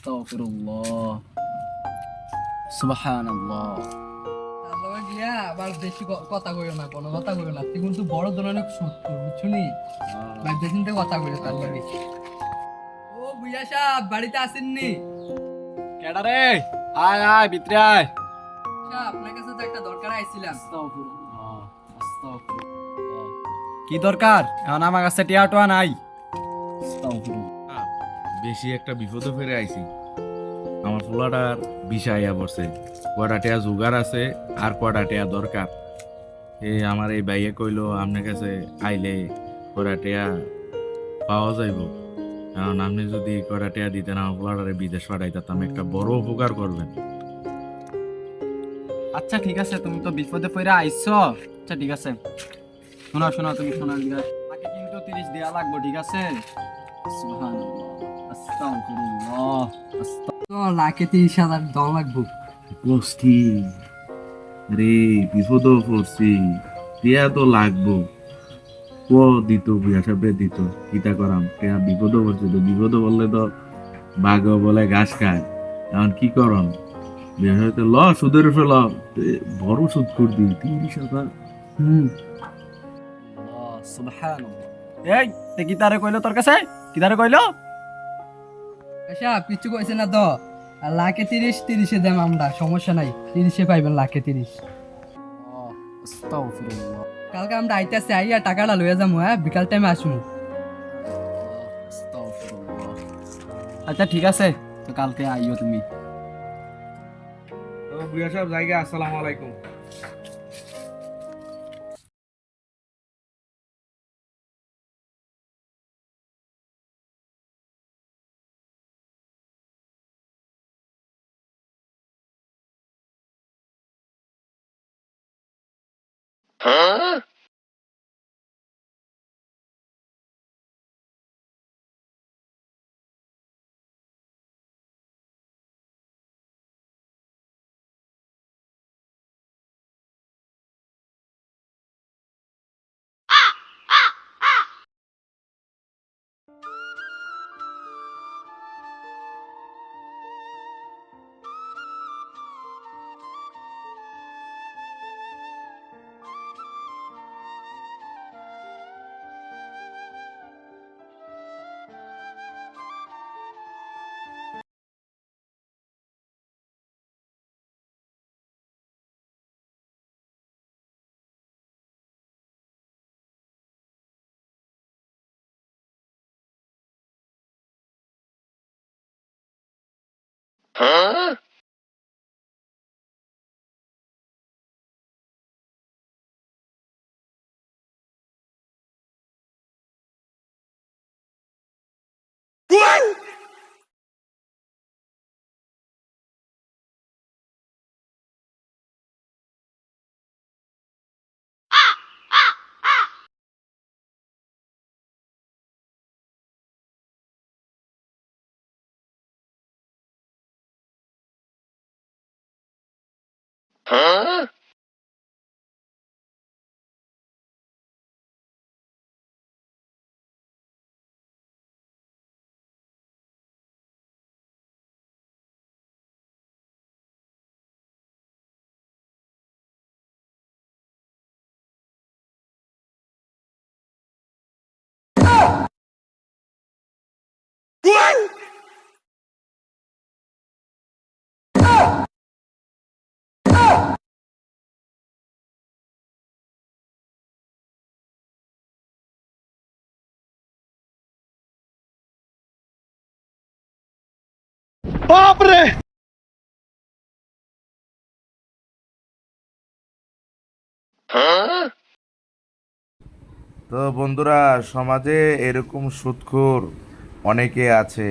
আস্তাগফিরুল্লাহ, সুবহানাল্লাহ। তার লগে গিয়া আবার বেশি কথা কইও না, কোনো কথা কইও না, তুই কিন্তু বড় ধরনের সুদ কর, বুঝছনি? ভাই বেশি কথা কইলে তার লগে। ও বুইয়া সাহেব বাড়িতে আসেননি? কেডা রে? আয় আয় ভিতরে আয়। সাহেব আপনার কাছে তো একটা দরকার আইছিলাম। আস্তাগফিরুল্লাহ, আস্তাগফিরুল্লাহ। কি দরকার? এখন আমার কাছে টিয়া টোয়া নাই। আস্তাগফিরুল্লাহ। বেশি একটা বিপদে ফেরে আইছি। আমার পোলাটার বিষা আইয়া পড়ছে। কয়টা টিয়া জোগাড় আছে আর কয়টা টিয়া দরকার। আমার এই ভাইয়ে কইলো আপনার কাছে আইলে কয়টা টিয়া পাওয়া যাইব। কারণ আপনি যদি কয়টা টিয়া দিতেন আমার পোলাটারে বিদেশ পাঠাইতাম, একটা বড় উপকার করবেন। আচ্ছা ঠিক আছে, তুমি তো বিপদে পড়ে আইছো। আচ্ছা ঠিক আছে, শোনো শোনো, তুমি শোনার দিকে তাকে কিন্তু 30 দেয়া লাগবে, ঠিক আছে? সুবহানাল্লাহ, আস্তাগফিরুল্লাহ, তো লাখে 30,000 দল লাগবো। কষ্টি রে, বিপদও পড়ছি, টিয়া তো লাগবো। ও দিত বুয়া সাহেব দিত, কিতা করাম, টিয়া বিপদও পড়ছে, তো বিপদও বললে তো বাঘ বলে ঘাস খায়। এখন কি করম, বুয়া সাহেব ল সুদের উপরে ল, বড় সুদ করবি 30,000। আল্লাহ, সুবহানাল্লাহ। এই তে কি তারে কইলো তোর কাছে? কি তারে কইলো? সাহেব কিছু কইছে না তো, আর লাখে 30 দেম আমরা, সমস্যা নাই, 30 পাইবেন লাখে 30। আস্তাগফিরুল্লাহ, কালকে আমরা আইতাছি, আইয়া টাকাটা লইয়া যাবো, হ্যাঁ বিকাল টাইমে আসবো। আস্তাগফিরুল্লাহ। আচ্ছা ঠিক আছে, তো কালকে আইও তুমি। বুয়া সাহেব জায়গা, আসসালামু আলাইকুম। তো বন্ধুরা, সমাজে এরকম সুদখোর অনেকে আছে।